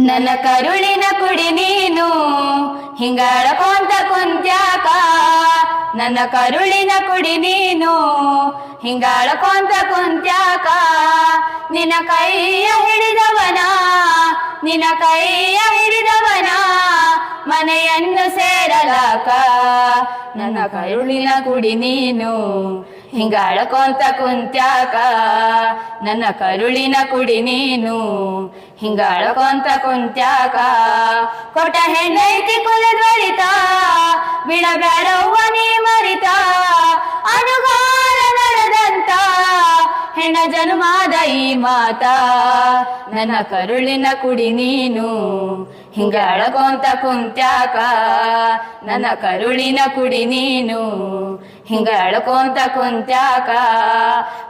ನನ್ನ ಕರುಳಿನ ಕುಡಿ ನೀನು ಹಿಂಗಾಳಕೊಂತ ಕುಂತ್ಯಾಕ. ನನ್ನ ಕರುಳಿನ ಕುಡಿ ನೀನು ಹಿಂಗಾಳಕೊಂತ ಕುಂತ್ಯಾಕ. ನಿನ್ನ ಕೈಯ ಹಿಡಿದವನ ನಿನ್ನ ಕೈಯ ಹಿಡಿದವನ ಮನೆಯನ್ನು ಸೇರಲಾಕ. ನನ್ನ ಕರುಳಿನ ಕುಡಿ ನೀನು ಹಿಂಗಾಳಕೊಂತ ಕುಂತ್ಯಾಕ. ನನ್ನ ಕರುಳಿನ ಕುಡಿ ನೀನು ಹಿಂಗಾಳಕೊಂತ ಕುಂತ್ಯಾಕ. ಕೊಟ್ಟ ಹೆಣ್ಣೈತಿ ಕುಲದ್ವರಿತ ಬಿಡಬ್ಯಾಡವ್ವ ನೀ ಮರಿತ. ಅನುಗಾಲ ನಡೆದಂತ ಹೆಣ್ಣ ಜನ್ಮದ ಈ ಮಾತ. ನನ್ನ ಕರುಳಿನ ಕುಡಿ ನೀನು ಹಿಂಗಾಳಕೊಂತ ಕುಂತ್ಯಾಕ. ನನ್ನ ಕರುಳಿನ ಕುಡಿ ನೀನು ಹಿಂಗಾಳಕೊಂತ ಕುಂತ್ಯಾಕ.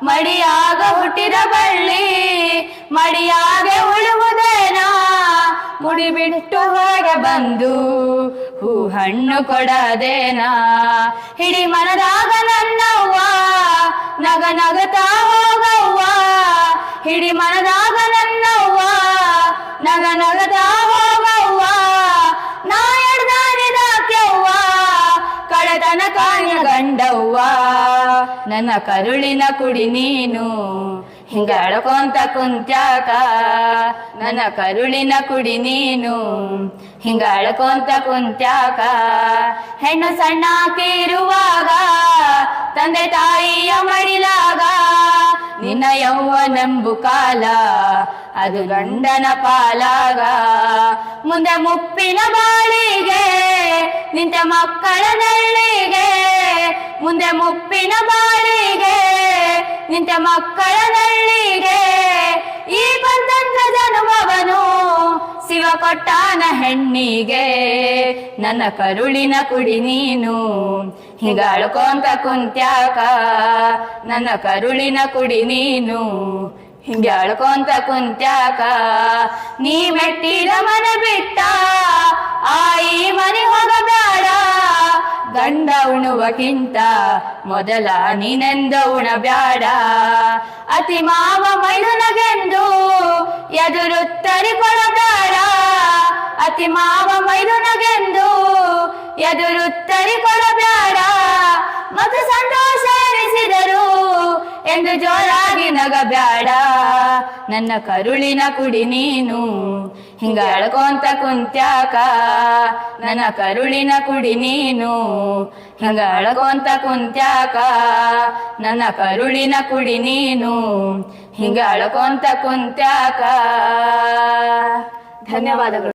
ಮಡಿಯಾಗ ಹುಟ್ಟಿದ ಬಳ್ಳಿ ಮಡಿಯಾಗೆ ಉಳುವುದೇನ. ಮುಡಿ ಬಿಟ್ಟು ಹೊರಗೆ ಬಂದು ಹೂ ಹಣ್ಣು ಕೊಡದೇನ. ಹಿಡಿ ಮನದಾಗ ನನ್ನವ್ವ ನಗ ನಗತಾ ಹೋಗವ್ವ. ಹಿಡಿ ಮನದಾಗ ನನ್ನವ್ವ ನಗ ನಗತಾ ಹೋಗವ್ವ. ನಾ ಎಡ್ದಾರಿದಾಕ್ಯವ್ವ ಕಳೆತನ ಕಾಯ ಗಂಡವ್ವ. ನನ್ನ ಕರುಳಿನ ಕುಡಿ ನೀನು ಹಿಂಗಾಳಕೊಂತ ಕುಂತ್ಯಾಕ. ನನ್ನ ಕರುಳಿನ ಕುಡಿ ನೀನು ಹಿಂಗಾಳಕೊಂತ ಕುಂತ್ಯಾಕ. ಹೆಣ್ಣು ಸಣ್ಣಾಕಿರುವಾಗ ತಂದೆ ತಾಯಿಯ ಮಡಿಲಾಗ ನಿನ್ನ ಯೌವನೆಂಬು ಕಾಲ ಅದು ಗಂಡನ ಪಾಲಾಗ. ಮುಂದೆ ಮುಪ್ಪಿನ ಬಾಳಿಗೆ ನಿಂತ ಮಕ್ಕಳ ನೆಳ್ಳಿಗೆ. ಮುಂದೆ ಮುಪ್ಪಿನ ಬಾಳಿಗೆ ನಿಂತ ಮಕ್ಕಳ ನೆಳ್ಳಿಗೆ. ಈ ಬಂದಂತ ಜನುಮವನು ಶಿವ ಕೊಟ್ಟಾನ ಹೆಣ್ಣಿಗೆ. ನನ್ನ ಕರುಳಿನ ಕುಡಿ ನೀನು ಹಿಂಗಾಳ್ಕೊಂತ ಕುಂತ್ಯಾಕ. ನನ್ನ ಕರುಳಿನ ಕುಡಿ ನೀನು ಹಿಂಗಾಳ್ಕೊಂತ ಕುಂತ್ಯಾಕ. ನೀ ಮೆಟ್ಟಿದ ಮನೆ ಬಿಟ್ಟ ಆಯಿ ಮನೆ ಹೋಗಬೇಡ. ಗಂಡ ಉಣುವಕ್ಕಿಂತ ಮೊದಲ ನೀನೆಂದ ಉಣಬ್ಯಾಡ. ಅತಿ ಮಾವ ಮೈದುನಗೆಂದು ಎದುರುತ್ತರಿ ಕೊಡಬೇಡ. ಅತಿ ಮಾವ ಮೈದುನಗೆಂದು ಎದುರುತ್ತರಿ ಕೊಡಬೇಡ. ಮತ್ತು ಸಂತೋಷ ಎನಿಸಿದರು ಎಂದು ಜೋರಾಗಿ ನಗಬ್ಯಾಡ. ನನ್ನ ಕರುಳಿನ ಕುಡಿ ನೀನು ಹಿಂಗಾಳ್ಕೊಂತ ಕುಂತ್ಯಾಕ. ನನ್ನ ಕರುಳಿನ ಕುಡಿ ನೀನು ಹಿಂಗಾಳ್ಕೊಂತ ಕುಂತ್ಯಾಕ. ನನ್ನ ಕರುಳಿನ ಕುಡಿ ನೀನು ಹಿಂಗಾಳ್ಕೊಂತ ಕುಂತ್ಯಾಕ. ಧನ್ಯವಾದಗಳು.